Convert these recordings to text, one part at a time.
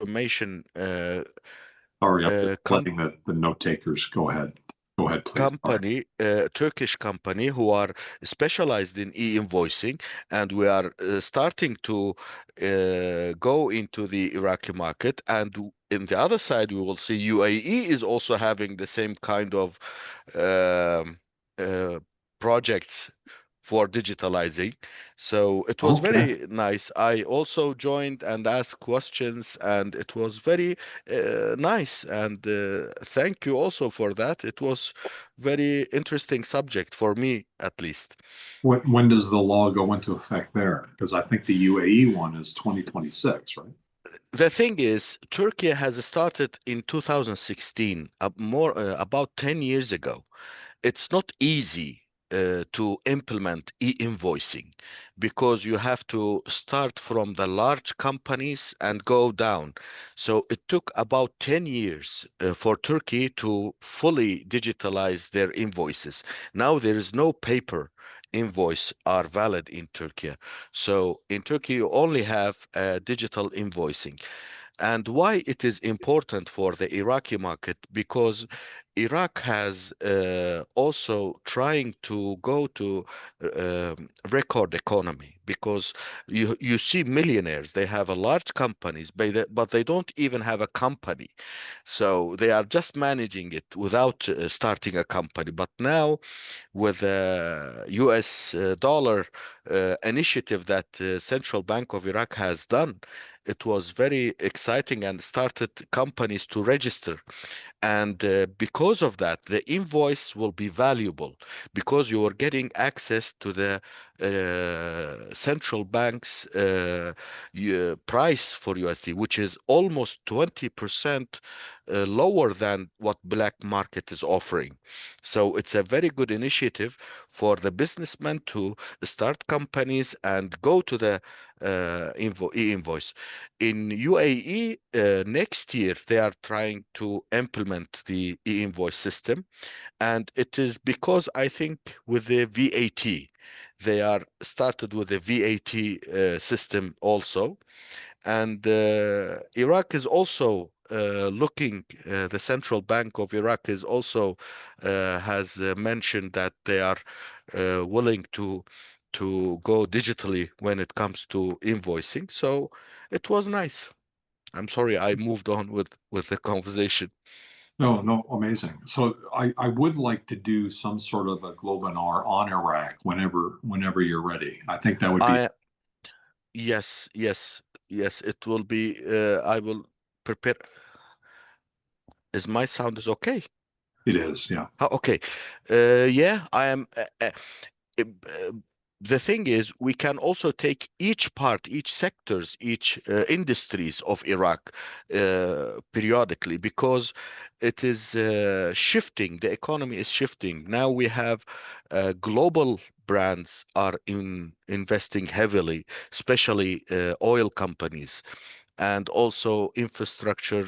automation Sorry, I'm just com letting the note takers go ahead. Go ahead, please. Sorry. company, Turkish company who are specialized in e-invoicing, and we are starting to go into the Iraqi market. And in the other side, we will see UAE is also having the same kind of um, uh, projects for digitalizing. So it was Okay. very nice. I also joined and asked questions, and it was very nice. And thank you also for that. It was very interesting subject for me, at least. When does the law go into effect there? Because I think the UAE one is 2026, right? The thing is, Turkey has started in 2016, about 10 years ago. It's not easy to implement e-invoicing because you have to start from the large companies and go down. So it took about 10 years for Turkey to fully digitalize their invoices. Now there is no paper invoice are valid in Turkey. So in Turkey, you only have digital invoicing. And why it is important for the Iraqi market? Because Iraq has also trying to go to record economy, because you see millionaires, they have a large companies, but they don't even have a company. So they are just managing it without starting a company. But now with the US dollar initiative that Central Bank of Iraq has done, it was very exciting and started companies to register. And because of that, the invoice will be valuable because you are getting access to the central bank's price for USD, which is almost 20% lower than what black market is offering. So it's a very good initiative for the businessmen to start companies and go to the e-invoice. In UAE, next year, they are trying to implement the e-invoice system. And it is because I think with the VAT, they are started with the VAT system also. And Iraq is also looking, the Central Bank of Iraq is also has mentioned that they are willing to go digitally when it comes to invoicing. So it was nice. I'm sorry I moved on with the conversation. No, no, amazing. So I would like to do some sort of a Globinar on Iraq whenever you're ready. I think that would be I Yes, yes, yes. It will be. I will prepare. Is my sound is okay? it is, yeah. Okay. Yeah, I am. Uh, uh, the thing is, we can also take each part, each sectors, each industries of Iraq periodically, because it is shifting. The economy is shifting. Now we have global brands are investing heavily, especially oil companies, and also infrastructure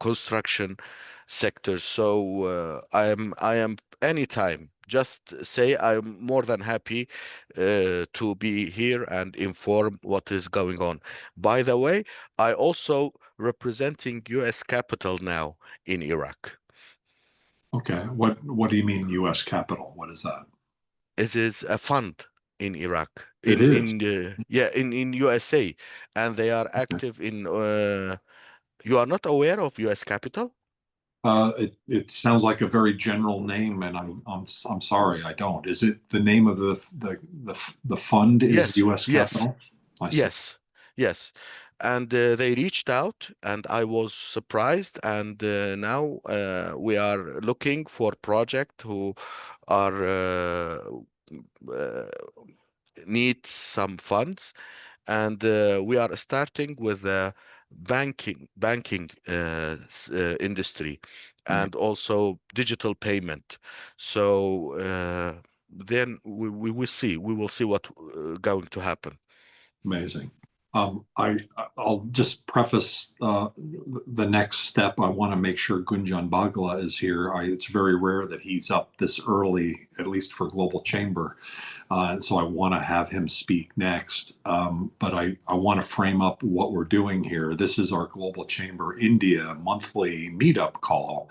construction sectors. So I am anytime. Just say I'm more than happy to be here and inform what is going on. By the way, I also representing U.S. capital now in Iraq. Okay. What do you mean U.S. capital? What is that? It is a fund in Iraq, It in is. yeah, in USA, and they are Okay. active in. You are not aware of U.S. capital? It sounds like a very general name, and I'm sorry, I don't. Is it the name of the fund is Yes, U.S. yes, capital? I see. yes, yes. And they reached out, and I was surprised. And now we are looking for project who are uh, need some funds, and we are starting with the banking industry and also digital payment. So then we will see. We will see what going to happen. Amazing. I'll just preface the next step. I want to make sure Gunjan Bagla is here. It's very rare that he's up this early at least for Global Chamber. And so I want to have him speak next. But I want to frame up what we're doing here. This is our Global Chamber India monthly meetup call.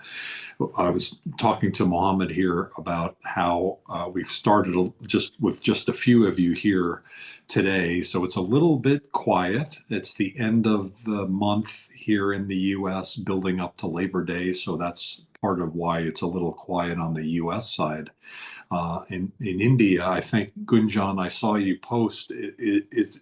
I was talking to Mohammed here about how we've started just a few of you here today. So it's a little bit quiet. It's the end of the month here in the US, building up to Labor Day. So that's part of why it's a little quiet on the US side. In India, I think Gunjan, I saw you post. It's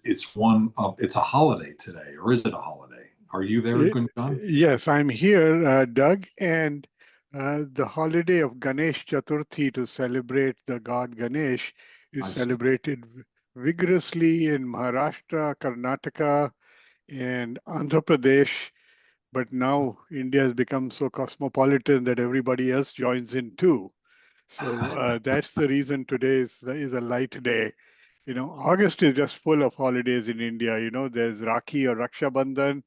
a holiday today, or is it a holiday? Are you there, Gunjan? Yes, I'm here, Doug, and the holiday of Ganesh Chaturthi to celebrate the god Ganesh is I see. celebrated vigorously in Maharashtra, Karnataka, and Andhra Pradesh. But now India has become so cosmopolitan that everybody else joins in too. So that's the reason today is a light day. August is just full of holidays in India. There's Rakhi or Raksha Bandhan.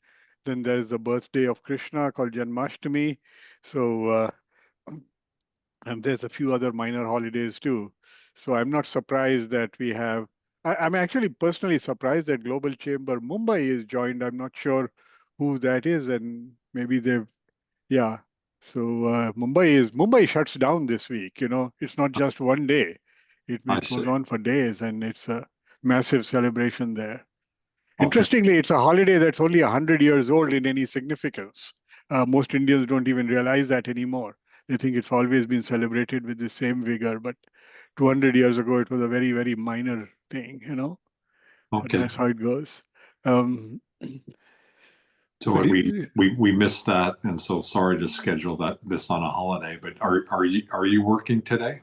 Then there's the birthday of Krishna called Janmashtami. So, and there's a few other minor holidays too. So I'm not surprised that I'm actually personally surprised that Global Chamber Mumbai is joined. I'm not sure who that is, and maybe yeah. So Mumbai shuts down this week. It's not just one day. I It goes see. on for days, and it's a massive celebration there. Okay. Interestingly, it's a holiday that's only 100 years old in any significance. Most Indians don't even realize that anymore. They think it's always been celebrated with the same vigor, but 200 years ago, it was a very, very minor thing. But Okay. that's how it goes. Um, So we missed that, and so sorry to schedule this on a holiday. But are you working today?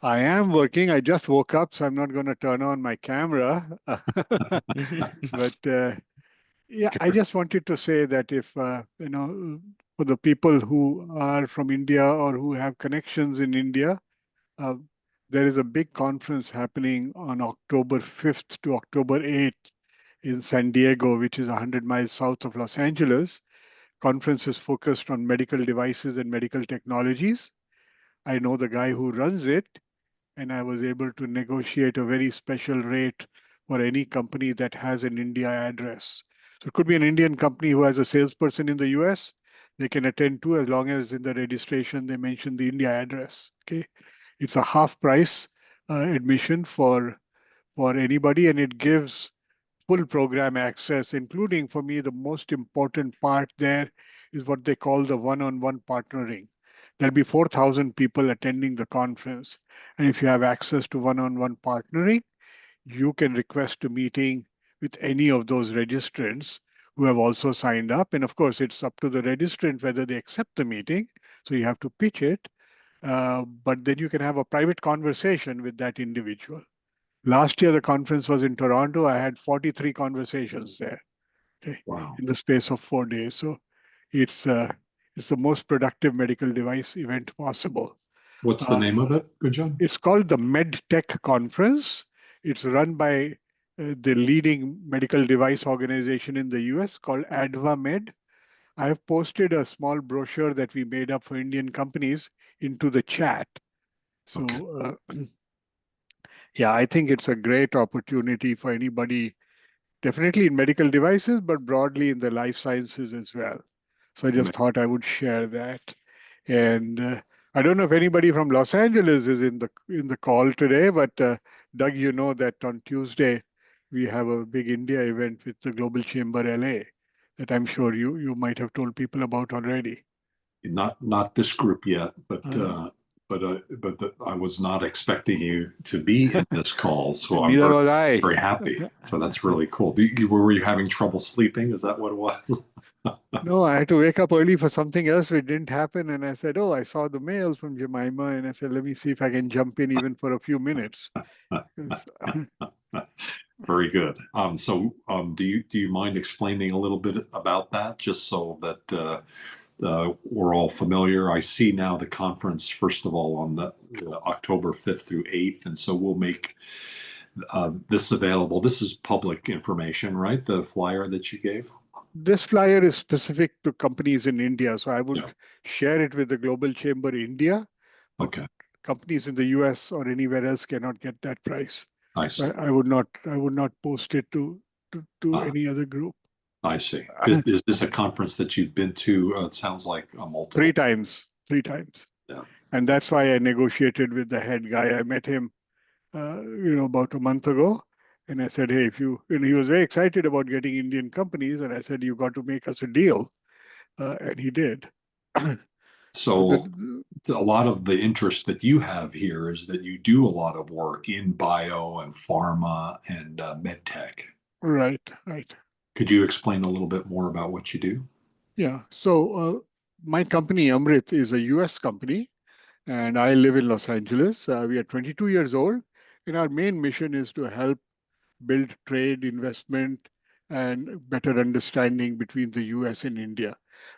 I am working. I just woke up, so I'm not going to turn on my camera. But yeah, I just wanted to say that if, for the people who are from India or who have connections in India, uh, there is a big conference happening on October 5th to October 8th in San Diego, which is 100 miles south of Los Angeles. Conference is focused on medical devices and medical technologies. I know the guy who runs it, and I was able to negotiate a very special rate for any company that has an India address. So it could be an Indian company who has a salesperson in the US. They can attend to as long as in the registration they mention the India address. Okay, it's a half price admission for anybody, and it gives full program access, including for me the most important part there is what they call the one-on-one partnering. There'll be 4,000 people attending the conference. And if you have access to one-on-one partnering, you can request a meeting with any of those registrants who have also signed up. And of course, it's up to the registrant whether they accept the meeting. So you have to pitch it. But then you can have a private conversation with that individual. Last year, the conference was in Toronto. I had 43 conversations there, okay, Wow. in the space of 4 days. So it's uh, it's the most productive medical device event possible. What's the Uh, name of it, Gunjan? it's called the MedTech Conference. It's run by the leading medical device organization in the US called AdvaMed. I have posted a small brochure that we made up for Indian companies into the chat. Okay. So yeah, I think it's a great opportunity for anybody, definitely in medical devices, but broadly in the life sciences as well. So I just thought I would share that. And I don't know if anybody from Los Angeles is in the call today, but Doug, you know that on Tuesday we have a big India event with the Global Chamber LA that I'm sure you might have told people about already. Not this group yet, but Uh, I was not expecting you to be in this call, so I'm Neither very was I. very happy. So that's really cool. Were you having trouble sleeping? Is that what it was? No, I had to wake up early for something else which didn't happen. And I said, oh, I saw the mails from Jemima. And I said, let me see if I can jump in even for a few minutes. 'Cause, Very good. Do you mind explaining a little bit about that, just so that we're all familiar? I see now the conference, first of all, on the October 5th through 8th, and so we'll make this available. This is public information, right? The flyer that you gave? This flyer is specific to companies in India. So I Yeah. would share it with the Global Chamber India. But Okay. companies in the US or anywhere else cannot get that price. I see. I would not post it to any other group. I see. Is this a conference that you've been to? It sounds like a multiple. Three times. Yeah. And that's why I negotiated with the head guy. I met him, about a month ago. And I said, hey, he was very excited about getting Indian companies. And I said, you got to make us a deal. And he did. So a lot of the interest that you have here is that you do a lot of work in bio and pharma and med tech. Right. Could you explain a little bit more about what you do? Yeah. So my company, Amrit, is a US company, and I live in Los Angeles. We are 22 years old, and our main mission is to help build trade, investment, and better understanding between the US and India.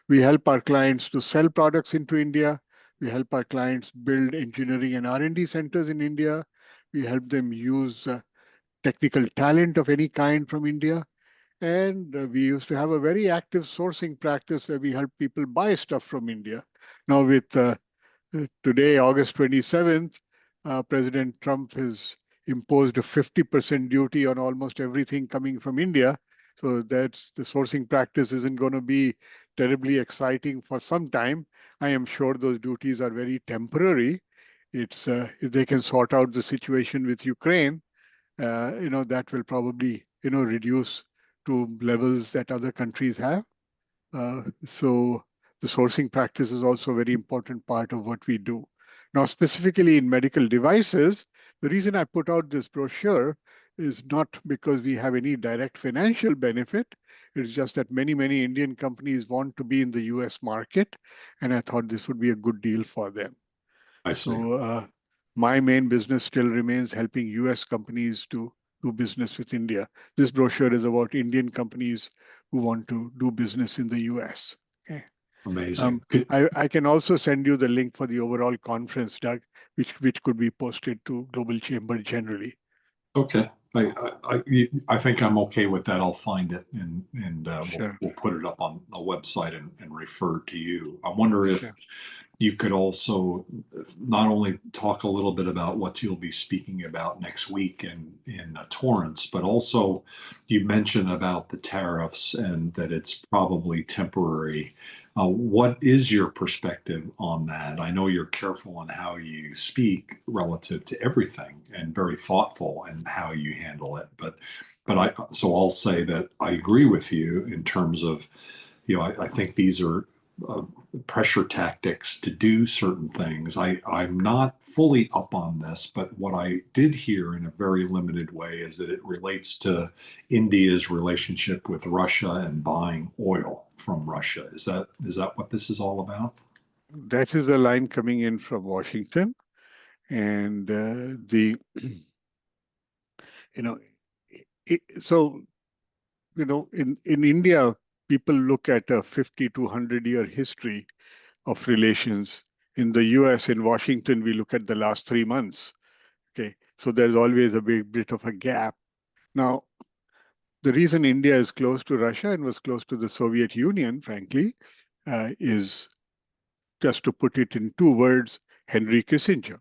We help our clients to sell products into India. We help our clients build engineering and R&D centers in India. We help them use technical talent of any kind from India. And we used to have a very active sourcing practice where we help people buy stuff from India. Now with today, August 27th, President Trump has imposed a 50% duty on almost everything coming from India. So that's the sourcing practice isn't going to be terribly exciting for some time. I am sure those duties are very temporary. It's if they can sort out the situation with Ukraine, that will probably reduce to levels that other countries have. So the sourcing practice is also a very important part of what we do. Now, specifically in medical devices, the reason I put out this brochure is not because we have any direct financial benefit. It's just that many, many Indian companies want to be in the US market, and I thought this would be a good deal for them. I see. So my main business still remains helping US companies to do business with India. This brochure is about Indian companies who want to do business in the US. Okay. Amazing. I can also send you the link for the overall conference, Doug, which could be posted to Global Chamber generally. Okay. I think I'm okay with that. I'll find it and Sure. we'll put it up on the website and refer to you. I wonder if you could also not only talk a little bit about what you'll be speaking about next week in Torrance, but also you mentioned about the tariffs and that it's probably temporary. What is your perspective on that? I know you're careful on how you speak relative to everything and very thoughtful in how you handle it. But I'll say that I agree with you in terms of, I think these are pressure tactics to do certain things. I'm not fully up on this, but what I did hear in a very limited way is that it relates to India's relationship with Russia and buying oil from Russia. Is that what this is all about? That is a line coming in from Washington, and in India, people look at a 50 to 100-year history of relations. In the US, in Washington, we look at the last 3 months. Okay, so there's always a big bit of a gap. Now, the reason India is close to Russia and was close to the Soviet Union, frankly, is, just to put it in 2 words, Henry Kissinger.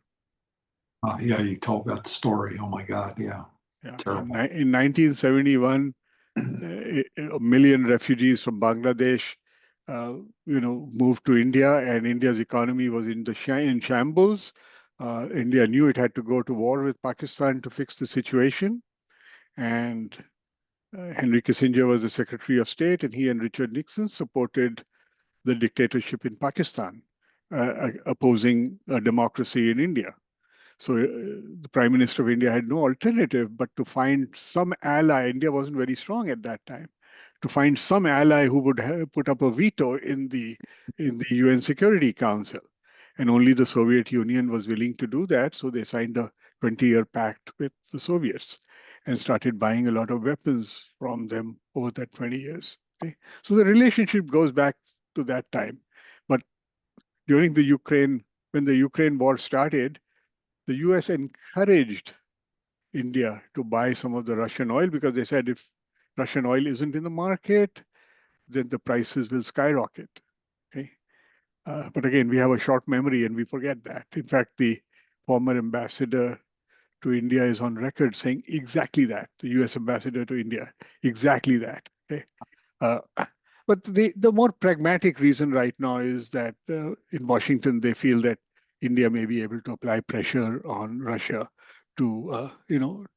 Yeah, you told that story. Oh my God, yeah. Terrible. In 1971, a million refugees from Bangladesh, moved to India, and India's economy was in shambles. India knew it had to go to war with Pakistan to fix the situation, and Henry Kissinger was the Secretary of State, and he and Richard Nixon supported the dictatorship in Pakistan, opposing democracy in India. So the Prime Minister of India had no alternative but to find some ally. India wasn't very strong at that time. To find some ally who would put up a veto in the UN Security Council. And only the Soviet Union was willing to do that. So they signed a 20-year pact with the Soviets and started buying a lot of weapons from them over that 20 years. Okay? So the relationship goes back to that time. But during when the Ukraine war started, the US encouraged India to buy some of the Russian oil because they said if Russian oil isn't in the market, then the prices will skyrocket. Okay. But again, we have a short memory and we forget that. In fact, the former ambassador to India is on record saying exactly that, the US ambassador to India, exactly that. Okay? Uh, but the more pragmatic reason right now is that in Washington, they feel that India may be able to apply pressure on Russia to,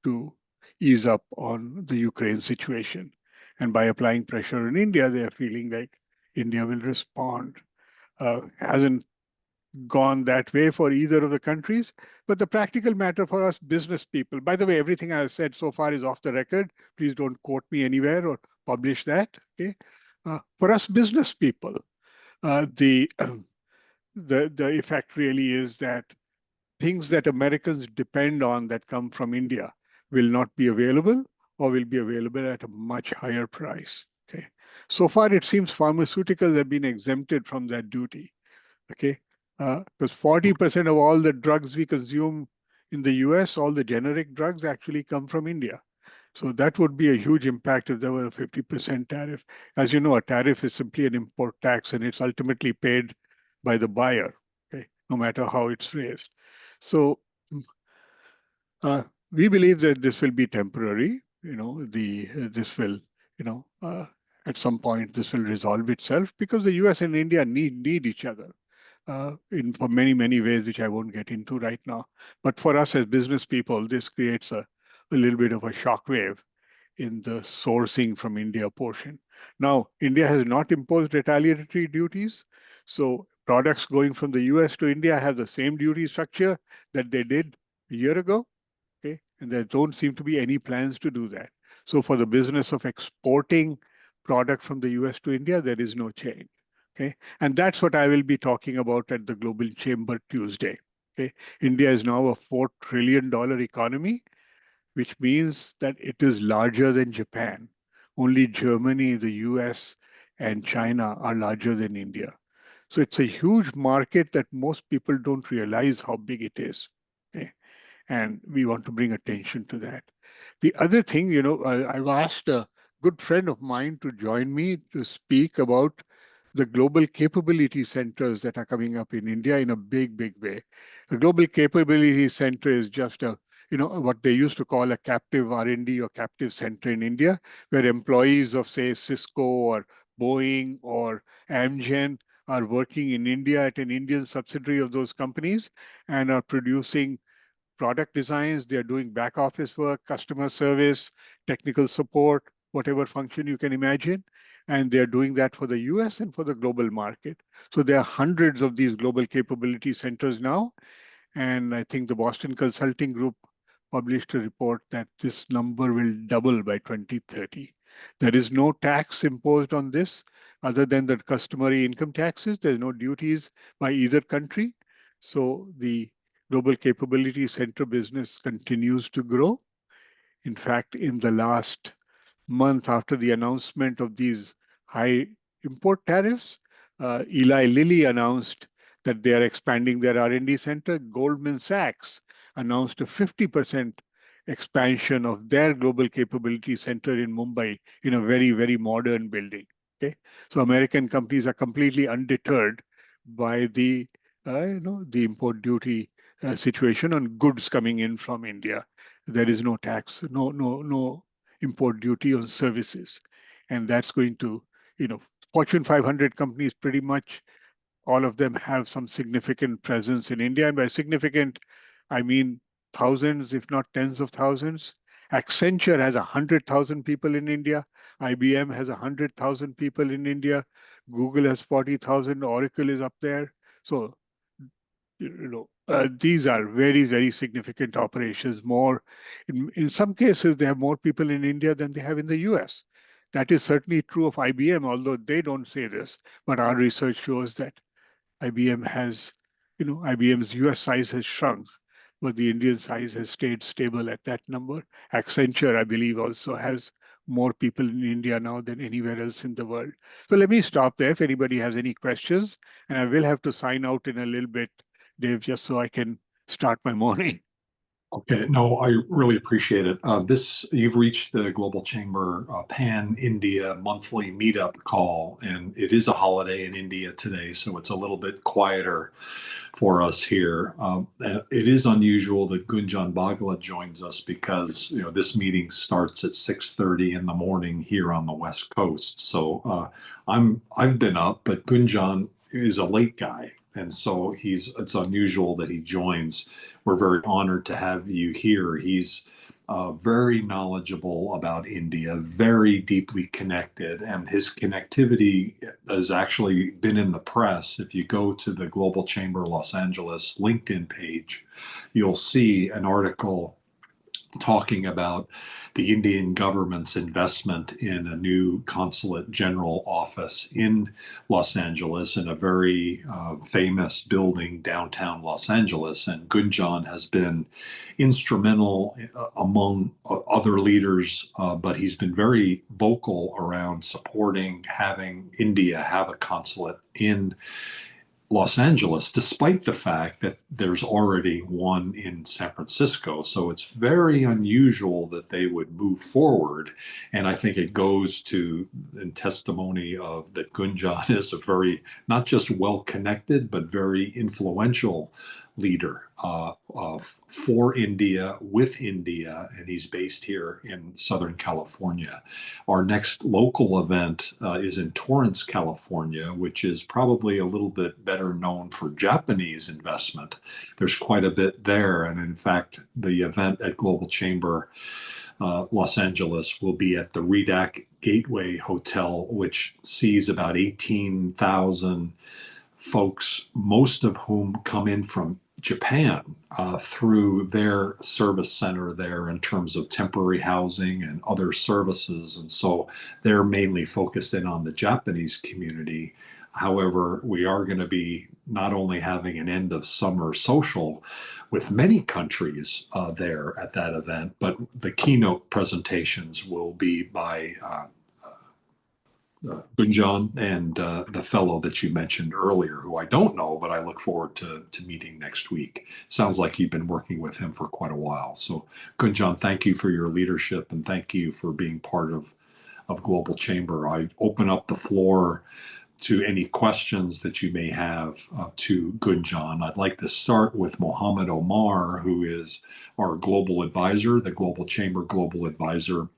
to ease up on the Ukraine situation. And by applying pressure on India, they are feeling like India will respond. Hasn't gone that way for either of the countries. But the practical matter for us business people, by the way, everything I've said so far is off the record. Please don't quote me anywhere or publish that. Okay. For us business people, the, the effect really is that things that Americans depend on that come from India will not be available or will be available at a much higher price. Okay. So far, it seems pharmaceuticals have been exempted from that duty. Okay, because 40% of all the drugs we consume in the US, all the generic drugs actually come from India. So that would be a huge impact if there were a 50% tariff. As you know, a tariff is simply an import tax and it's ultimately paid by the buyer, okay, no matter how it's raised. So we believe that this will be temporary. This will, at some point, this will resolve itself because the US and India need each other in for many, many ways, which I won't get into right now. But for us as business people, this creates a little bit of a shockwave in the sourcing from India portion. Now, India has not imposed retaliatory duties. So products going from the US to India have the same duty structure that they did a year ago. Okay, and there don't seem to be any plans to do that. So for the business of exporting product from the US to India, there is no change. Okay, and that's what I will be talking about at the Global Chamber Tuesday. Okay, India is now a $4 trillion economy, which means that it is larger than Japan. Only Germany, the US, and China are larger than India. So it's a huge market that most people don't realize how big it is. Okay? And we want to bring attention to that. The other thing, I've asked a good friend of mine to join me to speak about the global capability centers that are coming up in India in a big, big way. A global capability center is just what they used to call a captive R&D or captive center in India, where employees of, say, Cisco or Boeing or Amgen are working in India at an Indian subsidiary of those companies and are producing product designs, they're doing back office work, customer service, technical support, whatever function you can imagine. And they're doing that for the US and for the global market. So there are hundreds of these global capability centers now. And I think the Boston Consulting Group published a report that this number will double by 2030. There is no tax imposed on this other than the customary income taxes. There's no duties by either country. So the Global Capability Center business continues to grow. In fact, in the last month after the announcement of these high import tariffs, Eli Lilly announced that they are expanding their R&D center. Goldman Sachs announced a 50% expansion of their global capability center in Mumbai in a very, very modern building. Okay, so American companies are completely undeterred by the import duty situation on goods coming in from India. There is no tax, no import duty on services. And that's going to, Fortune 500 companies, pretty much all of them have some significant presence in India. And by significant, I mean thousands, if not tens of thousands. Accenture has 100,000 people in India. IBM has 100,000 people in India. Google has 40,000. Oracle is up there. So these are very, very significant operations. More, in some cases, they have more people in India than they have in the US. That is certainly true of IBM, although they don't say this, but our research shows that IBM has, IBM's US size has shrunk, but the Indian size has stayed stable at that number. Accenture, I believe, also has more people in India now than anywhere else in the world. So let me stop there if anybody has any questions, and I will have to sign out in a little bit, Dave, just so I can start my morning. Okay, no, I really appreciate it. You've reached the Global Chamber Pan-India monthly meetup call, and it is a holiday in India today, so it's a little bit quieter for us here. It is unusual that Gunjan Bagla joins us because this meeting starts at 6:30 in the morning here on the West Coast. So I've been up, but Gunjan is a late guy, and so it's unusual that he joins. We're very honored to have you here. He's very knowledgeable about India, very deeply connected, and his connectivity has actually been in the press. If you go to the Global Chamber Los Angeles LinkedIn page, you'll see an article talking about the Indian government's investment in a new consulate general office in Los Angeles in a very famous building downtown Los Angeles. And Gunjan has been instrumental among other leaders, but he's been very vocal around supporting having India have a consulate in Los Angeles, despite the fact that there's already one in San Francisco. So it's very unusual that they would move forward. And I think it goes to in testimony of that Gunjan is a very, not just well connected, but very influential leader for India, with India, and he's based here in Southern California. Our next local event is in Torrance, California, which is probably a little bit better known for Japanese investment. There's quite a bit there. And in fact, the event at Global Chamber Los Angeles will be at the Redac Gateway Hotel, which sees about 18,000 folks, most of whom come in from Japan through their service center there in terms of temporary housing and other services. And so they're mainly focused in on the Japanese community. However, we are going to be not only having an end of summer social with many countries there at that event, but the keynote presentations will be by Gunjan and the fellow that you mentioned earlier, who I don't know, but I look forward to meeting next week. Sounds like you've been working with him for quite a while. So, Gunjan, thank you for your leadership and thank you for being part of Global Chamber. I open up the floor to any questions that you may have to Gunjan. I'd like to start with Mohammed Omar, who is our global advisor, the Global Chamber Global Advisor.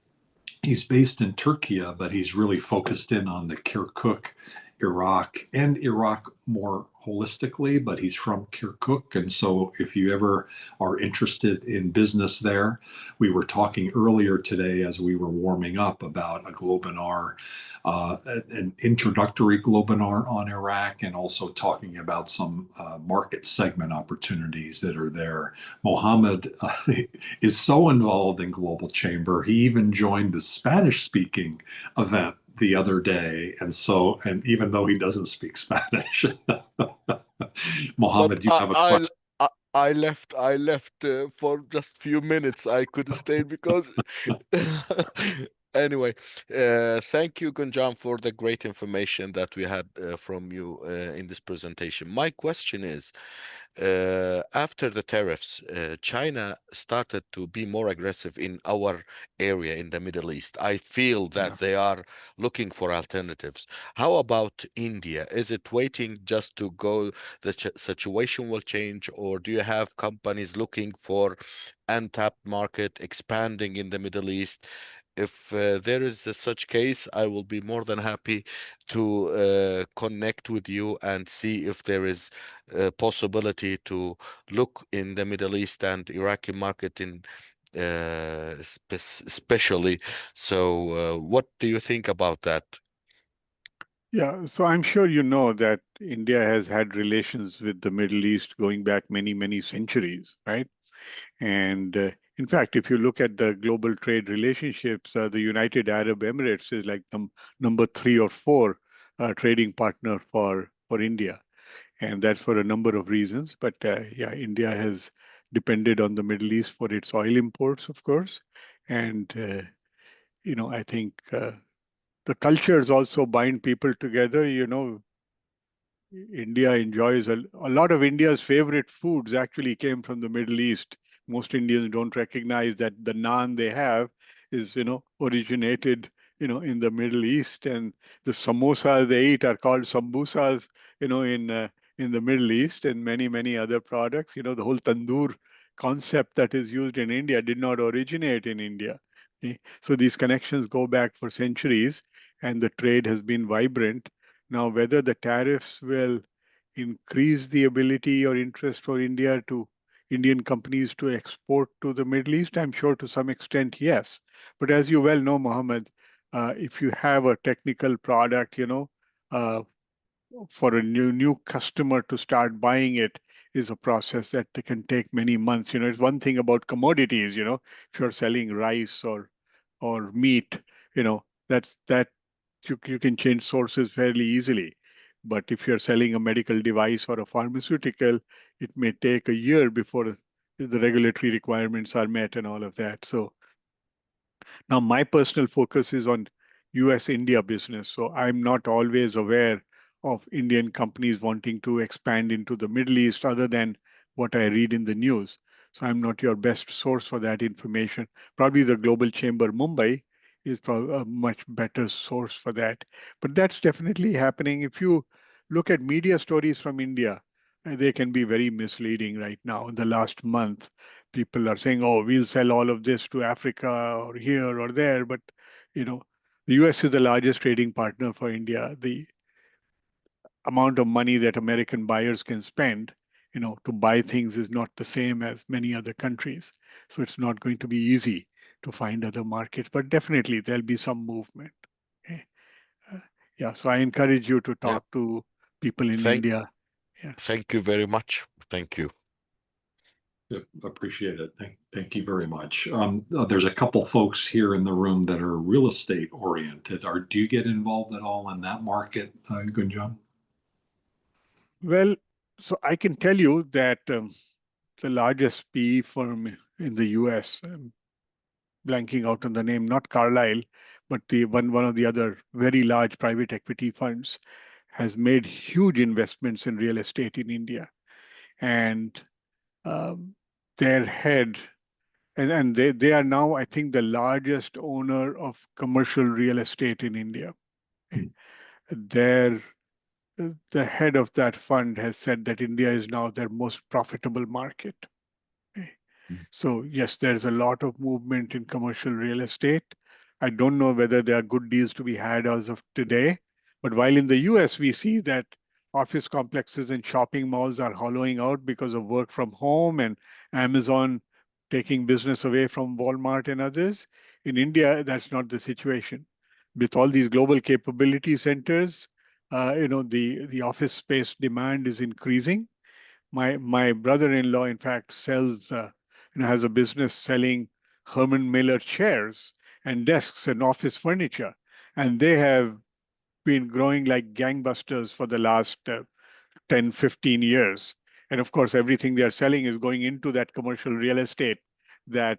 He's based in Turkey, but he's really focused in on the Kirkuk, Iraq, and Iraq more holistically, but he's from Kirkuk. And so if you ever are interested in business there, we were talking earlier today as we were warming up about a Globinar, an introductory Globinar on Iraq, and also talking about some market segment opportunities that are there. Mohammed is so involved in Global Chamber, he even joined the Spanish-speaking event the other day, and even though he doesn't speak Spanish, But Mohammed, you have a question. I left for just few minutes. I could stay because anyway, thank you, Gunjan, for the great information that we had from you in this presentation. My question is, after the tariffs, China started to be more aggressive in our area in the Middle East. I feel Yeah. that they are looking for alternatives. How about India? Is it waiting just to go, the situation will change, or do you have companies looking for untapped market expanding in the Middle East? If there is such case, I will be more than happy to connect with you and see if there is a possibility to look in the Middle East and Iraqi market in especially. So, what do you think about that? Yeah, so I'm sure you know that India has had relations with the Middle East going back many, many centuries, right? And in fact, if you look at the global trade relationships, the United Arab Emirates is like the number 3 or 4 trading partner for India. And that's for a number of reasons. But yeah, India has depended on the Middle East for its oil imports, of course. And, I think the cultures also bind people together. India enjoys a lot of India's favorite foods actually came from the Middle East most Indians don't recognize that the naan they have is, originated, in the Middle East, and the samosas they eat are called sambusas, in the Middle East, and many, many other products. The whole tandoor concept that is used in India did not originate in India. Okay? So these connections go back for centuries, and the trade has been vibrant. Now, whether the tariffs will increase the ability or interest for Indian companies to export to the Middle East, I'm sure to some extent, yes. But as you well know, Mohammed, if you have a technical product, uh, for a new customer to start buying it is a process that can take many months. It's one thing about commodities. If you're selling rice or meat, that you can change sources fairly easily. But if you're selling a medical device or a pharmaceutical, it may take a year before the regulatory requirements are met and all of that. So now, my personal focus is on US India business. So I'm not always aware of Indian companies wanting to expand into the Middle East other than what I read in the news. So I'm not your best source for that information. Probably the Global Chamber Mumbai is probably a much better source for that. But that's definitely happening. If you look at media stories from India, they can be very misleading right now. In the last month, people are saying, "Oh, we'll sell all of this to Africa or here or there." But you know, the U.S. is the largest trading partner for India. The amount of money that American buyers can spend, to buy things is not the same as many other countries. So it's not going to be easy to find other markets. But definitely there'll be some movement. Okay? Uh, yeah. So I encourage you to Yeah. talk to people in Thank, India. Yeah. thank you very much. Thank you. Yep, appreciate it. Thank you very much. There's a couple folks here in the room that are real estate oriented. Do you get involved at all in that market, Gunjan? Well, so I can tell you that the largest PE firm in the US, blanking out on the name, not Carlyle, but the one of the other very large private equity funds, has made huge investments in real estate in India. And um, their head, and they are now, I think, the largest owner of commercial real estate in India. Hmm. Their the head of that fund has said that India is now their most profitable market. So yes, there's a lot of movement in commercial real estate. I don't know whether there are good deals to be had as of today, but while in the US we see that office complexes and shopping malls are hollowing out because of work from home and Amazon taking business away from Walmart and others, in India that's not the situation. With all these global capability centers, the office space demand is increasing. My brother-in-law, in fact, has a business selling Herman Miller chairs and desks and office furniture, and they have been growing like gangbusters for the last 10, 15 years. And of course, everything they are selling is going into that commercial real estate that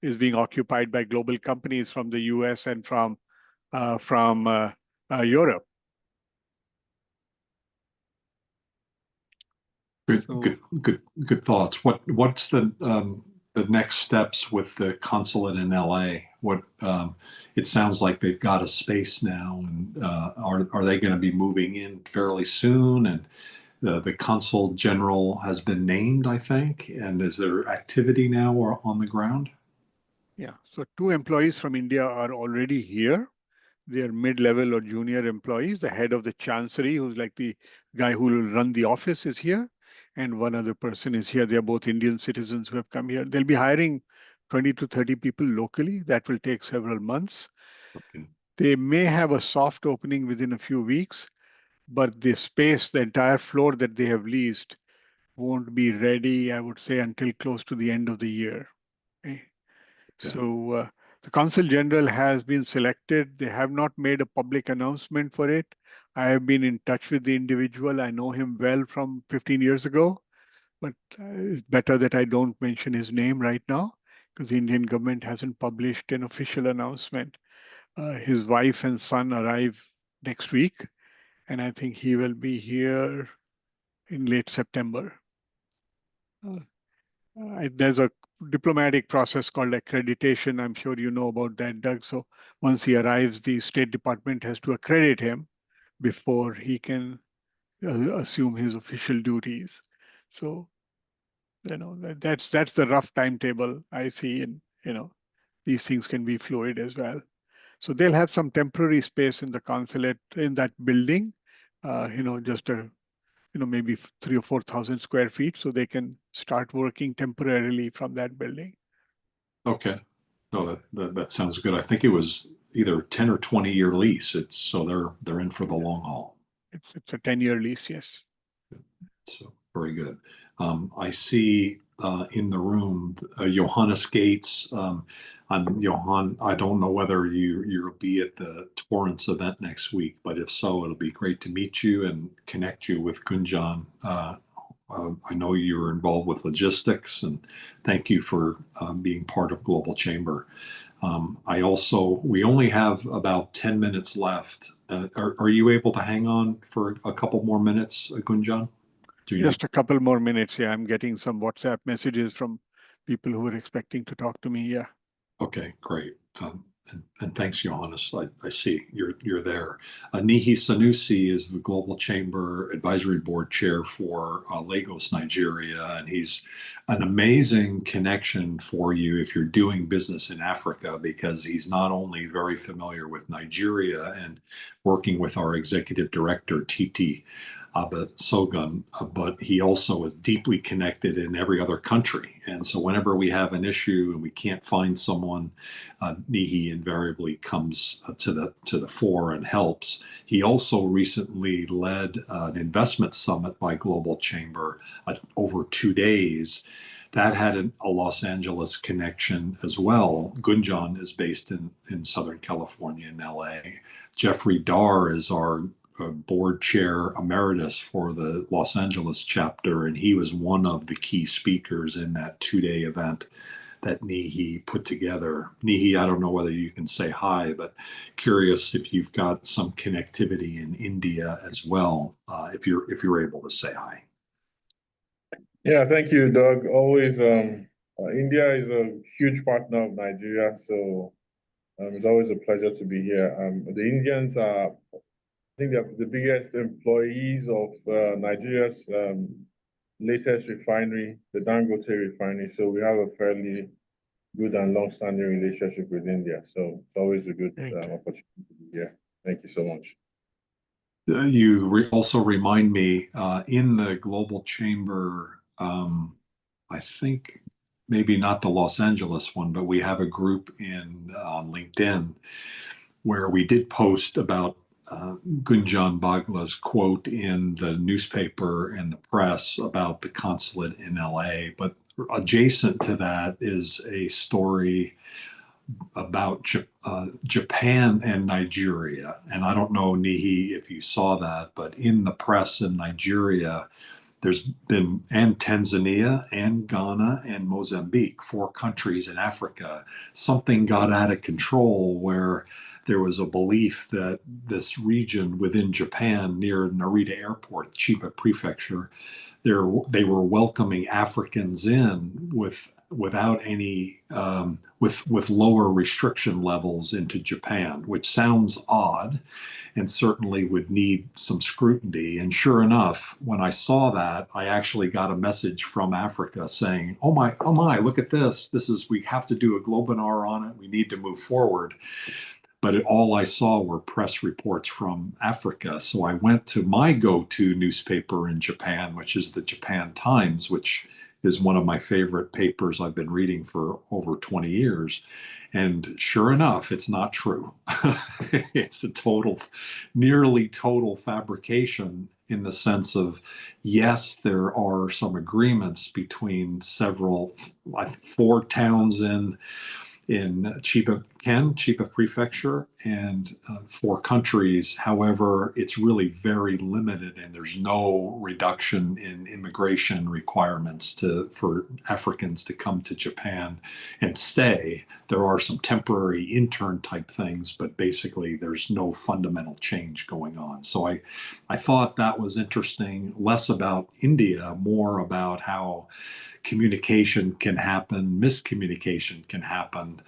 is being occupied by global companies from the US and from Europe. So Good thoughts. What's the next steps with the consulate in LA? It sounds like they've got a space now, and are they going to be moving in fairly soon? And the consul general has been named, I think. And is there activity now or on the ground? yeah, so 2 employees from India are already here. They are mid-level or junior employees. The head of the chancery, who's like the guy who will run the office, is here, and one other person is here. They are both Indian citizens who have come here. They'll be hiring 20 to 30 people locally. That will take several months. Okay. They may have a soft opening within a few weeks, but the space, the entire floor that they have leased, won't be ready, I would say, until close to the end of the year. Okay? Okay. So the Consul General has been selected. They have not made a public announcement for it. I have been in touch with the individual. I know him well from 15 years ago, but it's better that I don't mention his name right now because the Indian government hasn't published an official announcement. His wife and son arrive next week, and I think he will be here in late September. There's a diplomatic process called accreditation. I'm sure you know about that, Doug. So once he arrives, the State Department has to accredit him before he can assume his official duties. So, that's the rough timetable I see, and these things can be fluid as well. So they'll have some temporary space in the consulate in that building, just maybe 3 or 4 thousand square feet, so they can start working temporarily from that building. Okay. No, that sounds good. I think it was either 10 or 20-year lease. So they're in for the long haul. It's a 10-year lease, yes. So very good. I see in the room Johannes Gates. I'm Johan. I don't know whether you'll be at the Torrance event next week, but if so, it'll be great to meet you and connect you with Gunjan. I know you're involved with logistics, and thank you for being part of Global Chamber. We only have about 10 minutes left. Are you able to hang on for a couple more minutes, Gunjan? Just a couple more minutes. Yeah, I'm getting some WhatsApp messages from people who are expecting to talk to me. Yeah. Okay, great. And thanks, Johannes. I see you're there. Nihi Sanusi is the Global Chamber Advisory Board Chair for Lagos, Nigeria, and he's an amazing connection for you if you're doing business in Africa, because he's not only very familiar with Nigeria and working with our executive director, Titi Sogun, but he also is deeply connected in every other country. And so whenever we have an issue and we can't find someone, Nihi invariably comes to the fore and helps. He also recently led an investment summit by Global Chamber over 2 days. That had a Los Angeles connection as well. Gunjan is based in Southern California in LA. Jeffrey Dar is our board chair emeritus for the Los Angeles chapter, and he was one of the key speakers in that 2-day event that Nihi put together. Nihi, I don't know whether you can say hi, but curious if you've got some connectivity in India as well, if you're able to say hi. Yeah, thank you, Doug. Always, India is a huge partner of Nigeria, so it's always a pleasure to be here. The Indians are, I think, they're the biggest employees of Nigeria's latest refinery, the Dangote refinery. So we have a fairly good and long-standing relationship with India. So it's always a good opportunity to be here. Thank you so much. You also remind me in the Global Chamber, I think maybe not the Los Angeles one, but we have a group on LinkedIn where we did post about Gunjan Bagla's quote in the newspaper and the press about the consulate in LA. But adjacent to that is a story about Japan and Nigeria. And I don't know, Nihi, if you saw that, but in the press in Nigeria, and Tanzania and Ghana and Mozambique, 4 countries in Africa, something got out of control where there was a belief that this region within Japan near Narita Airport, Chiba Prefecture, they were welcoming Africans in without any with lower restriction levels into Japan, which sounds odd and certainly would need some scrutiny. And sure enough, when I saw that, I actually got a message from Africa saying, oh my, look at this. We have to do a Globinar on it. We need to move forward. But all I saw were press reports from Africa. So I went to my go-to newspaper in Japan, which is the Japan Times, which is one of my favorite papers I've been reading for over 20 years. And sure enough, it's not true. It's nearly total fabrication in the sense of, yes, there are some agreements between 4 towns in Chiba Ken, Chief of Prefecture, and 4 countries. However, it's really very limited, and there's no reduction in immigration requirements for Africans to come to Japan and stay. There are some temporary intern type things, but basically there's no fundamental change going on. So I thought that was interesting, less about India, more about how communication can happen, miscommunication can happen,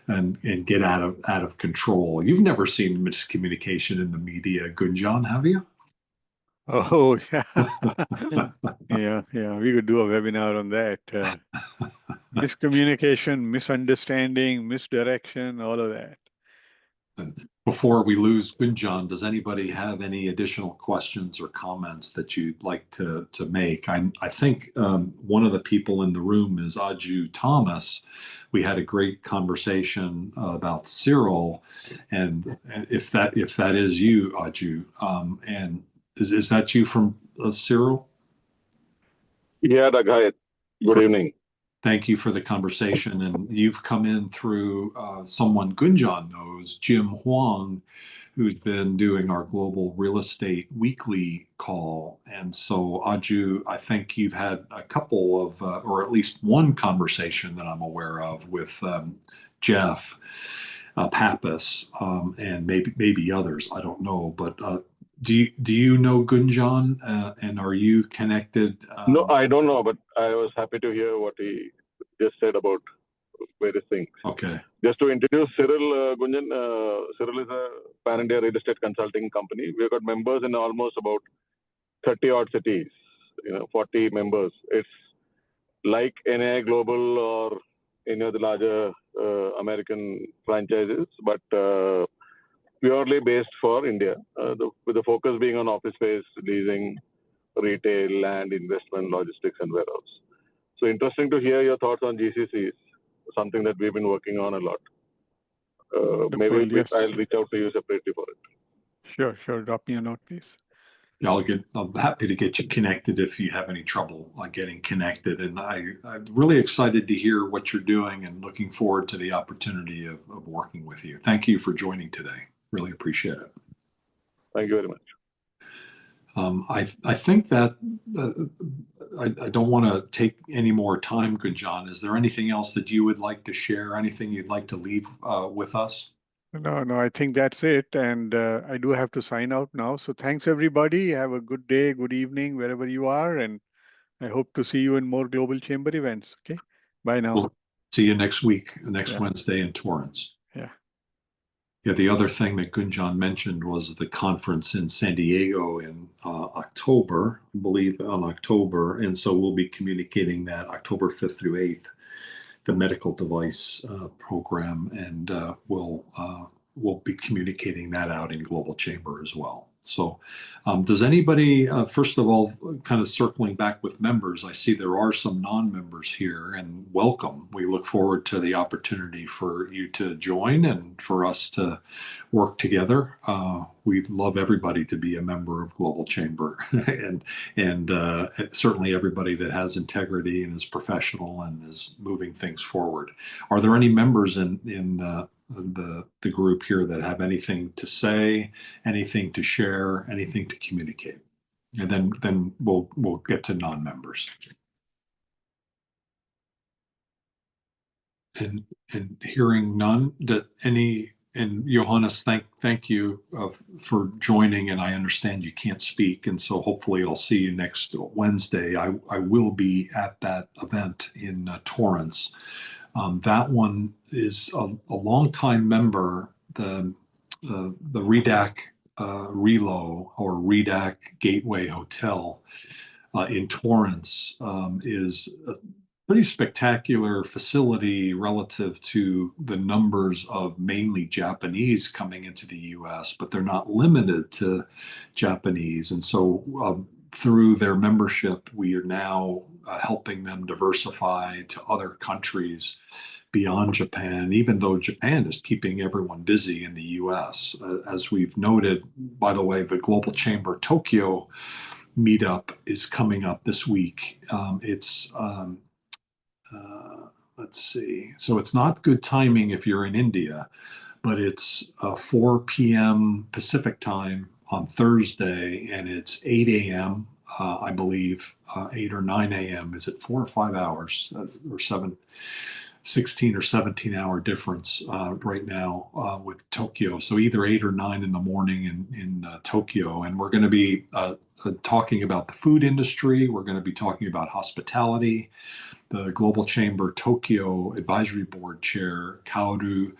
and get out of control. You've never seen miscommunication in the media, Gunjan, have you? Oh, yeah. Yeah. We could do a webinar on that. Miscommunication, misunderstanding, misdirection, all of that. Before we lose Gunjan, does anybody have any additional questions or comments that you'd like to make? I think one of the people in the room is Aju Thomas. We had a great conversation about Cyril, and if that is you, Aju, and is that you from Cyril? Yeah, Doug, hi. Good evening. Thank you for the conversation. And you've come in through someone Gunjan knows, Jim Huang, who's been doing our Global Real Estate Weekly call. And so, Aju, I think you've had a couple of, or at least one conversation that I'm aware of with Jeff Pappas, and maybe others. I don't know. But do you know Gunjan, and are you connected? No, I don't know, but I was happy to hear what he just said about various things. Okay. Just to introduce Cyril, Gunjan, Cyril is a pan-India real estate consulting company. We've got members in almost about 30 odd cities, 40 members. It's like NAI Global or any of the larger American franchises, but purely based for India, with the focus being on office space, leasing, retail, land, investment, logistics, and warehouse. So interesting to hear your thoughts on GCCs, something that we've been working on a lot. Maybe yes. I'll reach out to you separately for it. Sure. Drop me a note, please. Yeah, I'm happy to get you connected if you have any trouble getting connected. And I'm really excited to hear what you're doing and looking forward to the opportunity of working with you. Thank you for joining today. Really appreciate it. Thank you very much. I think that I don't want to take any more time, Gunjan. Is there anything else that you would like to share? Anything you'd like to leave with us? No, I think that's it. And I do have to sign out now. So thanks, everybody. Have a good day, good evening, wherever you are. And I hope to see you in more Global Chamber events. Okay. Bye now. We'll see you next week, next Wednesday in Torrance. Yeah, the other thing that Gunjan mentioned was the conference in San Diego in October, I believe on October. And so we'll be communicating that October 5th through 8th, the medical device program, and we'll be communicating that out in Global Chamber as well. So does anybody, first of all, kind of circling back with members, I see there are some non-members here, and welcome. We look forward to the opportunity for you to join and for us to work together. We'd love everybody to be a member of Global Chamber and certainly everybody that has integrity and is professional and is moving things forward. Are there any members in the group here that have anything to say, anything to share, anything to communicate? And then we'll get to non-members. And hearing none, and Johannes, thank you for joining. And I understand you can't speak, and so hopefully I'll see you next Wednesday. I will be at that event in Torrance. That one is a longtime member, the Redac Relo or Redac Gateway Hotel in Torrance is a pretty spectacular facility relative to the numbers of mainly Japanese coming into the US, but they're not limited to Japanese. And so through their membership, we are now helping them diversify to other countries beyond Japan, even though Japan is keeping everyone busy in the US. As we've noted, by the way, the Global Chamber Tokyo Meetup is coming up this week. It's let's see. So it's not good timing if you're in India, but it's 4 p.m. Pacific time on Thursday, and it's 8 a.m. I believe 8 or 9 a.m. Is it 4 or 5 hours or 16 or 17-hour difference right now with Tokyo. So either 8 or 9 in the morning in Tokyo. And we're going to be talking about the food industry. We're going to be talking about hospitality. The Global Chamber Tokyo Advisory Board Chair, Kaoru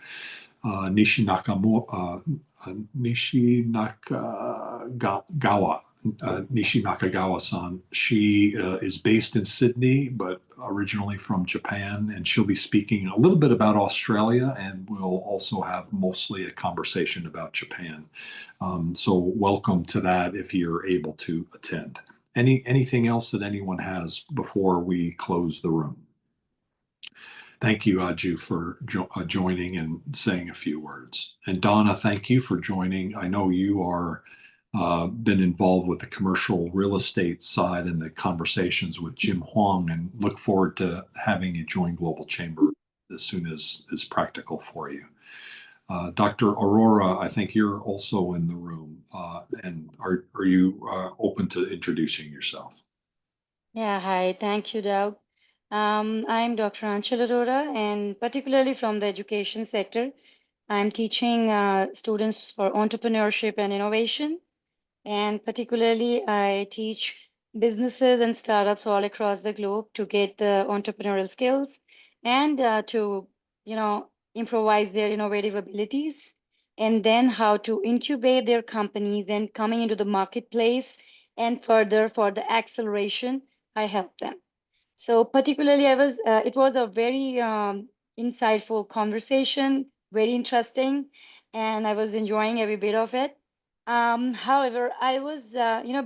Nishinakagawa-san. She is based in Sydney, but originally from Japan, and she'll be speaking a little bit about Australia, and we'll also have mostly a conversation about Japan. So welcome to that if you're able to attend. Anything else that anyone has before we close the room? Thank you, Aju, for joining and saying a few words. And Donna, thank you for joining. I know you are been involved with the commercial real estate side and the conversations with Jim Huang, and look forward to having you join Global Chamber as soon as is practical for you. Dr. Aurora, I think you're also in the room, and are you open to introducing yourself? Yeah, hi. Thank you, Doug. I'm Dr. Anshul Arora, and particularly from the education sector. I'm teaching students for entrepreneurship and innovation. And particularly, I teach businesses and startups all across the globe to get the entrepreneurial skills and to, improvise their innovative abilities, and then how to incubate their companies and coming into the marketplace and further for the acceleration, I help them. So particularly, it was a very insightful conversation, very interesting, and I was enjoying every bit of it. However, I was,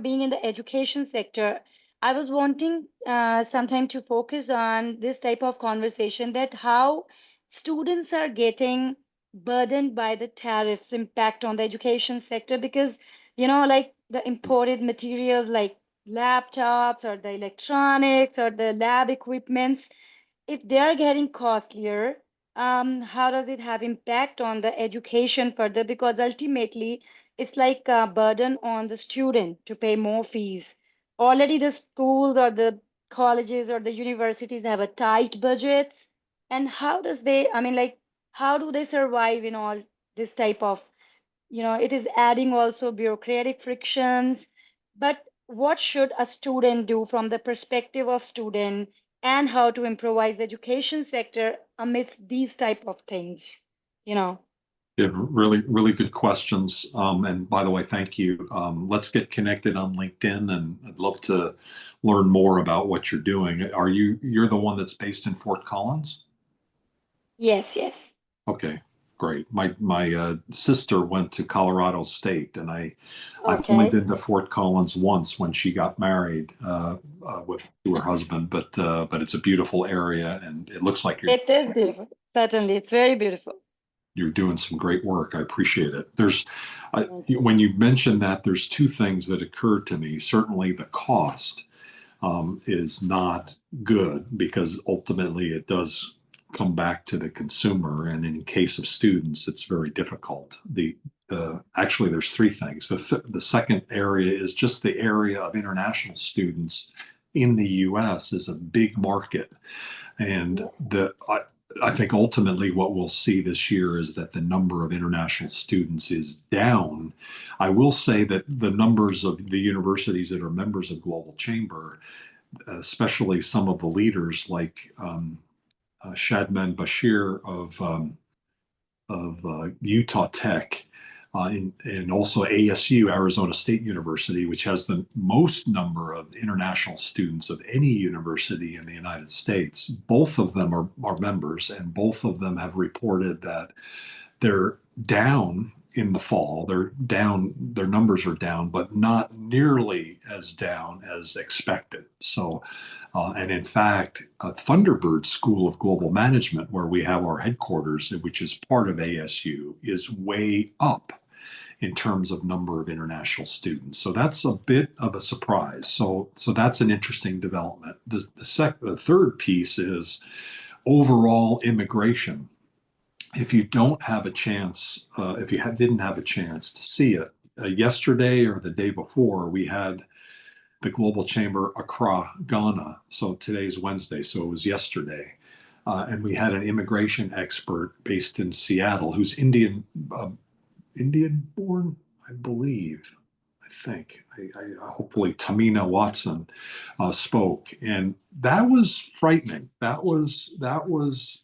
being in the education sector, I was wanting sometime to focus on this type of conversation, that how students are getting burdened by the tariffs impact on the education sector, because, like the imported materials like laptops or the electronics or the lab equipments, if they are getting costlier, how does it have impact on the education further? Because ultimately, it's like a burden on the student to pay more fees. Already, the schools or the colleges or the universities have a tight budgets, and how does they? I mean, like, how do they survive in all this type of, it is adding also bureaucratic frictions. But what should a student do from the perspective of student, and how to improvise the education sector amidst these type of things, you know? Yeah, really, really good questions. And by the way, thank you. Let's get connected on LinkedIn, and I'd love to learn more about what you're doing. You're the one that's based in Fort Collins? Yes, yes. Okay, great. My sister went to Colorado State, and I've only Okay. been to Fort Collins once when she got married to her husband. But it's a beautiful area, and it looks like It is beautiful. Certainly, it's very beautiful. you're doing some great work. I appreciate it. Thank you. When you mentioned that, there's two things that occurred to me. Certainly, the cost is not good, because ultimately it does come back to the consumer, and in case of students, it's very difficult. Actually, there's three things. The second area is just the area of international students in the U.S. is a big market, and I think ultimately what we'll see this year is that the number of international students is down. I will say that the numbers of the universities that are members of Global Chamber, especially some of the leaders like Shadman Bashir of Utah Tech, and also ASU, Arizona State University, which has the most number of international students of any university in the United States. Both of them are members, and both of them have reported that they're down in the fall. They're down, their numbers are down, but not nearly as down as expected. So, and in fact, Thunderbird School of Global Management, where we have our headquarters, which is part of ASU, is way up in terms of number of international students. So that's a bit of a surprise. So that's an interesting development. The third piece is, overall immigration, if you don't have a chance, if you didn't have a chance to see it, yesterday or the day before, we had the Global Chamber Accra, Ghana. So today's Wednesday, so it was yesterday. And we had an immigration expert based in Seattle who's Indian born, I believe. I think. Hopefully Tamina Watson spoke, and that was frightening. That was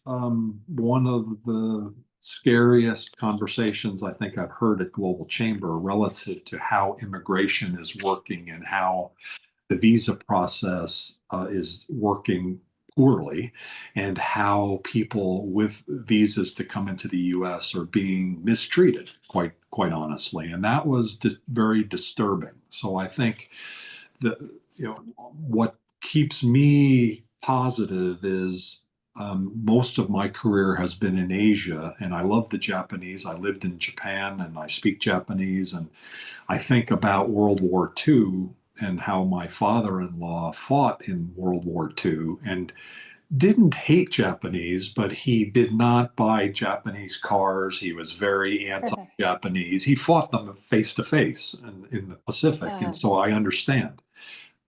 one of the scariest conversations I think I've heard at Global Chamber relative to how immigration is working and how the visa process is working poorly, and how people with visas to come into the U.S. are being mistreated, quite honestly, and that was just very disturbing. So I think that, you know, what keeps me positive is most of my career has been in Asia, and I love the Japanese. I lived in Japan and I speak Japanese, and I think about World War II and how my father-in-law fought in World War II and didn't hate Japanese, but he did not buy Japanese cars. He was very anti-Japanese. He fought them face to face in the Pacific, and so I understand.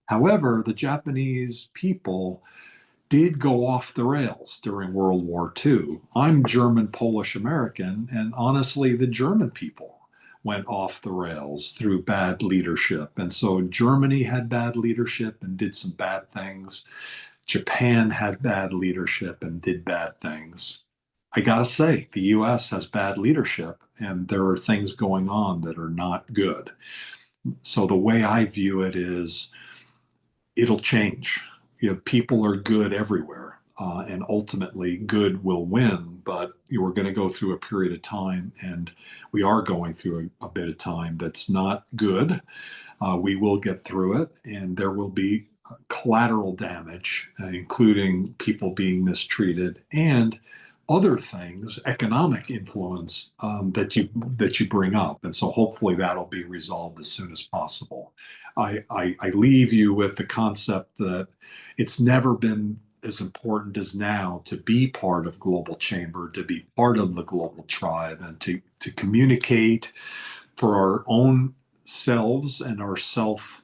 However, the Japanese people did go off the rails during World War II. I'm German, Polish American, and honestly, the German people went off the rails through bad leadership. And so Germany had bad leadership and did some bad things. Japan had bad leadership and did bad things. I gotta say, the US has bad leadership, and there are things going on that are not good. So the way I view it is, it'll change. You know, people are good everywhere, and ultimately good will win. But we're going to go through a period of time, and we are going through a bit of time that's not good. We will get through it, and there will be collateral damage, including people being mistreated and other things, economic influence that you bring up. And so hopefully that'll be resolved as soon as possible. I leave you with the concept that it's never been as important as now to be part of Global Chamber, to be part of the global tribe, and to communicate for our own selves and our self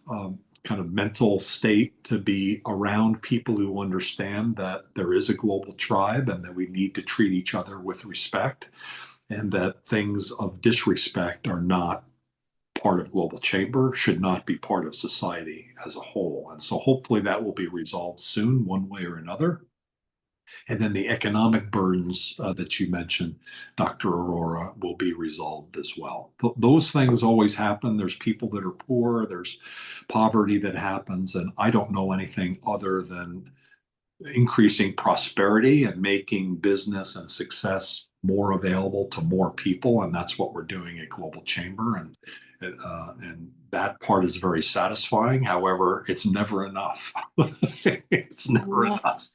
kind of mental state, to be around people who understand that there is a global tribe and that we need to treat each other with respect, and that things of disrespect are not part of Global Chamber, should not be part of society as a whole. And so hopefully that will be resolved soon, one way or another. And then the economic burdens that you mentioned, Dr. Aurora, will be resolved as well. Those things always happen. There's people that are poor, there's poverty that happens, and I don't know anything other than increasing prosperity and making business and success more available to more people. And that's what we're doing at Global Chamber. And that part is very satisfying. However, it's never enough. It's never enough.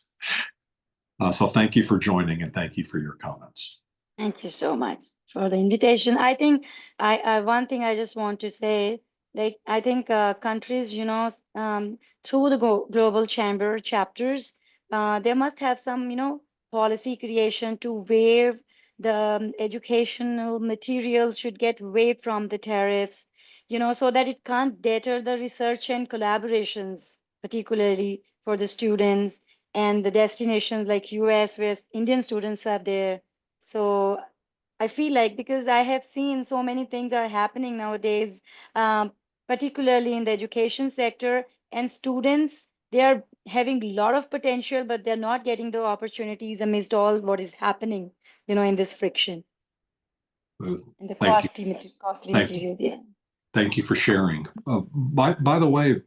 So thank you for joining, and thank you for your comments. Thank you so much for the invitation. I think one thing I just want to say, like, I think countries, through the Global Chamber chapters, they must have some, policy creation to waive the educational materials should get waived from the tariffs, so that it can't deter the research and collaborations, particularly for the students and the destinations like US, where Indian students are there. So I feel like, because I have seen so many things are happening nowadays, particularly in the education sector, and students, they are having a lot of potential, but they're not getting the opportunities amidst all what is happening, in this friction and the Thank you. costly Thank you. materials. Yeah. Thank you for sharing. By the way,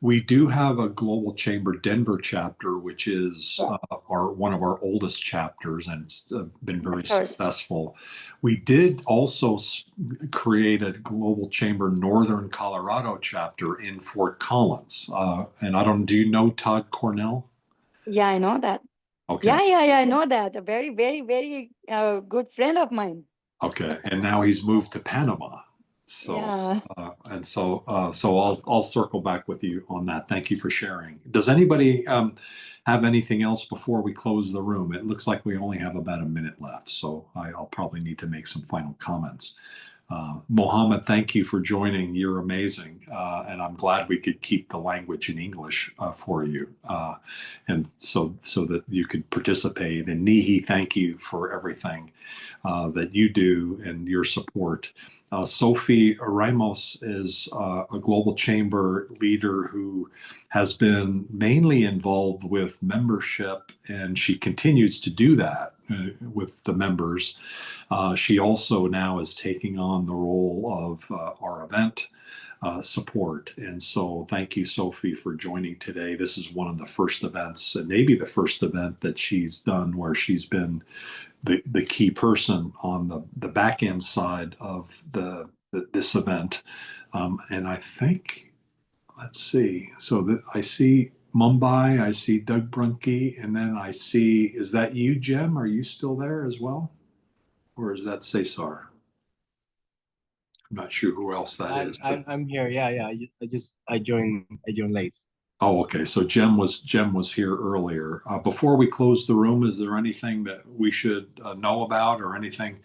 we do have a Global Chamber Denver chapter, which is one of our oldest chapters, and it's been very successful. We did also create a Global Chamber Northern Colorado chapter in Fort Collins. And do you know Todd Cornell? Yeah, I know that. Okay. Yeah, I know that. A very, very, very good friend of mine. Okay, and now he's moved to Panama. So, Yeah. so I'll circle back with you on that. Thank you for sharing. Does anybody have anything else before we close the room? It looks like we only have about a minute left, so I'll probably need to make some final comments. Mohammed, thank you for joining. You're amazing. And I'm glad we could keep the language in English for you. And so that you could participate. And Nihi, thank you for everything that you do and your support. Sophie Ramos is a global chamber leader who has been mainly involved with membership, and she continues to do that with the members. She also now is taking on the role of our event support. And so thank you, Sophie, for joining today. This is one of the first events, and maybe the first event that she's done where she's been the key person on the back end side of this event. And I think, let's see, so I see Mumbai, I see Doug Brunke, and then I see, is that you, Jem? Are you still there as well? Or is that Cesar? I'm not sure who else that is. I'm here. Yeah. I joined late. Oh, okay. So Jem was here earlier. Before we close the room, is there anything that we should know about, or anything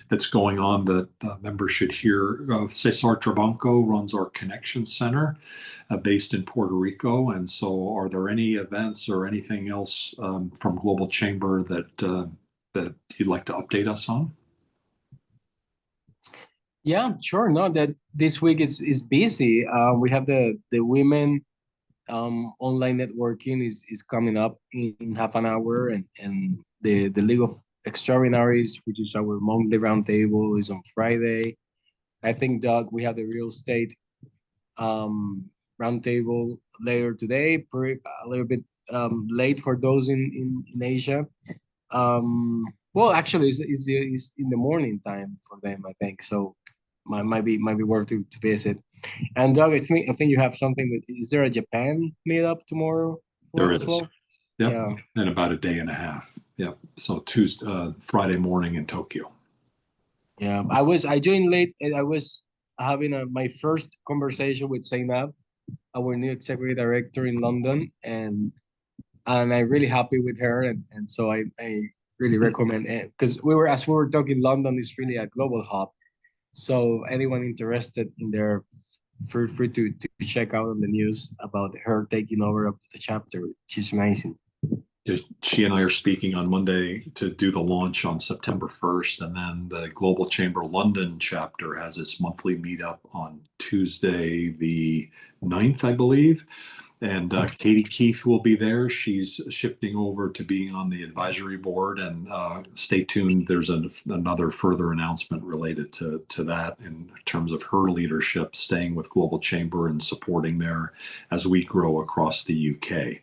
that's going on that members should hear? Cesar Trabanco runs our Connection Center based in Puerto Rico. And so are there any events or anything else from Global Chamber that you'd like to update us on? Yeah, sure. No, that this week is busy. We have the women online networking is coming up in half an hour, and the League of Extraordinaries, which is our monthly roundtable, is on Friday. I think, Doug, we have the real estate roundtable later today, a little bit late for those in Asia. Well, actually, it's in the morning time for them, I think. So might be worth to visit. And Doug, I think you have something. Is there a Japan meetup tomorrow? There is. Well? Yep. Yeah. In about a day and a half. Yep. So Friday morning in Tokyo. Yeah, I joined late, and I was having my first conversation with Zainab, our new executive director in London, and I'm really happy with her, and so I really recommend it, because as we were talking, London is really a global hub. So anyone interested in there, feel free to check out on the news about her taking over of the chapter. She's amazing. She and I are speaking on Monday to do the launch on September 1st. And then the Global Chamber London chapter has its monthly meetup on Tuesday, the 9th, I believe. And Katie Keith will be there. She's shifting over to being on the advisory board. And stay tuned. There's another further announcement related to that in terms of her leadership, staying with Global Chamber and supporting there as we grow across the UK.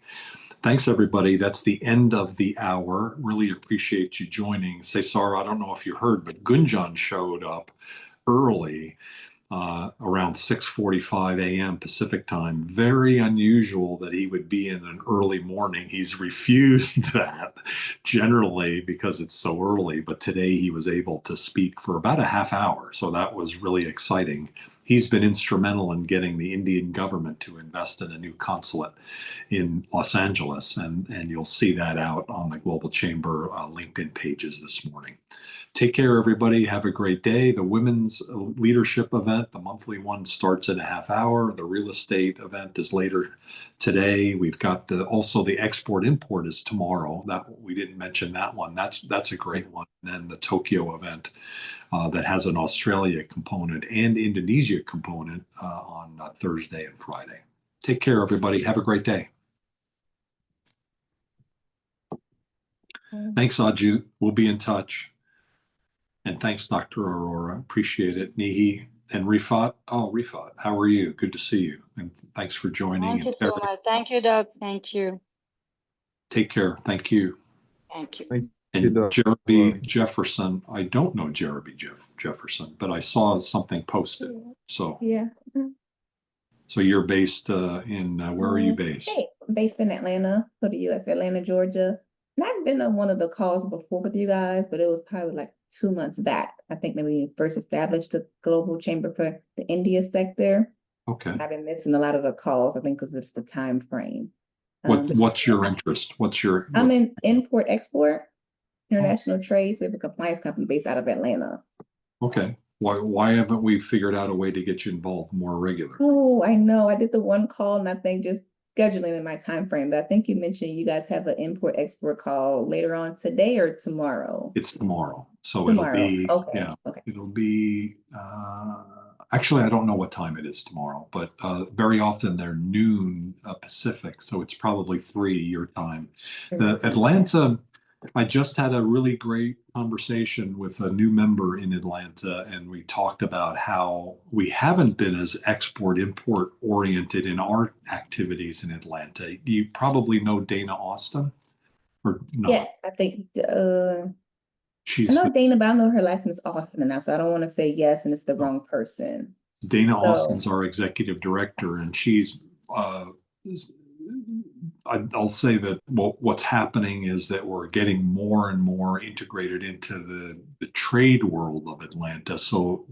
Thanks, everybody. That's the end of the hour. Really appreciate you joining. Cesar, I don't know if you heard, but Gunjan showed up early, around 6:45 a.m. Pacific time. Very unusual that he would be in an early morning. He's refused that generally because it's so early, but today he was able to speak for about a half hour. So that was really exciting. He's been instrumental in getting the Indian government to invest in a new consulate in Los Angeles, and you'll see that out on the Global Chamber LinkedIn pages this morning. Take care, everybody. Have a great day. The Women's Leadership event, the monthly one, starts in a half hour. The real estate event is later today. We've got also the export-import is tomorrow. That we didn't mention that one. That's a great one. And then the Tokyo event that has an Australia component and Indonesia component on Thursday and Friday. Take care, everybody. Have a great day. Thanks, Aju. We'll be in touch. And thanks, Dr. Aurora. Appreciate it. Nihi and Rifat. Oh, Rifat, how are you? Good to see you. And thanks for joining. Thank you so much. Thank you, Doug. Thank you. Take care. Thank you. Thank you. And Jeremy Jefferson, I don't know Jeremy Jefferson, but I saw something posted. So yeah. So you're based in where are you based? Based in Atlanta, for the U.S., Atlanta, Georgia. And I've been on one of the calls before with you guys, but it was probably like 2 months back. I think maybe when you first established the Global Chamber for the India sector. Okay. I've been missing a lot of the calls, I think, because it's the time frame. What's your interest? I'm in import-export, international trade, so we have a compliance company based out of Atlanta. Okay. Why haven't we figured out a way to get you involved more regular? Oh, I know. I did the one call and I think just scheduling in my time frame, but I think you mentioned you guys have an import-export call later on today or tomorrow? It's tomorrow. So Tomorrow. it'll be, Okay. yeah, Okay. it'll be, actually, I don't know what time it is tomorrow, but very often they're noon Pacific. So it's probably 3 your time. The Atlanta, I just had a really great conversation with a new member in Atlanta, and we talked about how we haven't been as export-import oriented in our activities in Atlanta. You probably know Dana Austin, or not? Yes, I think I She's know Dana, but I know her last name is Austin now, so I don't want to say yes and it's the wrong person. Dana So- Austin's our executive director, and she's I'll say that what's happening is that we're getting more and more integrated into the trade world of Atlanta. So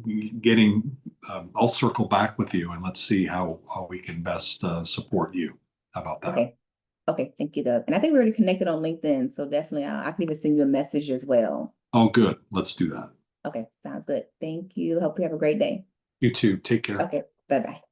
I'll circle back with you and let's see how we can best support you. How about that? Okay. Okay, thank you, Doug. And I think we're already connected on LinkedIn, so definitely I can even send you a message as well. Oh, good. Let's do that. Okay, sounds good. Thank you. Hope you have a great day. You too. Take care. Okay, bye-bye.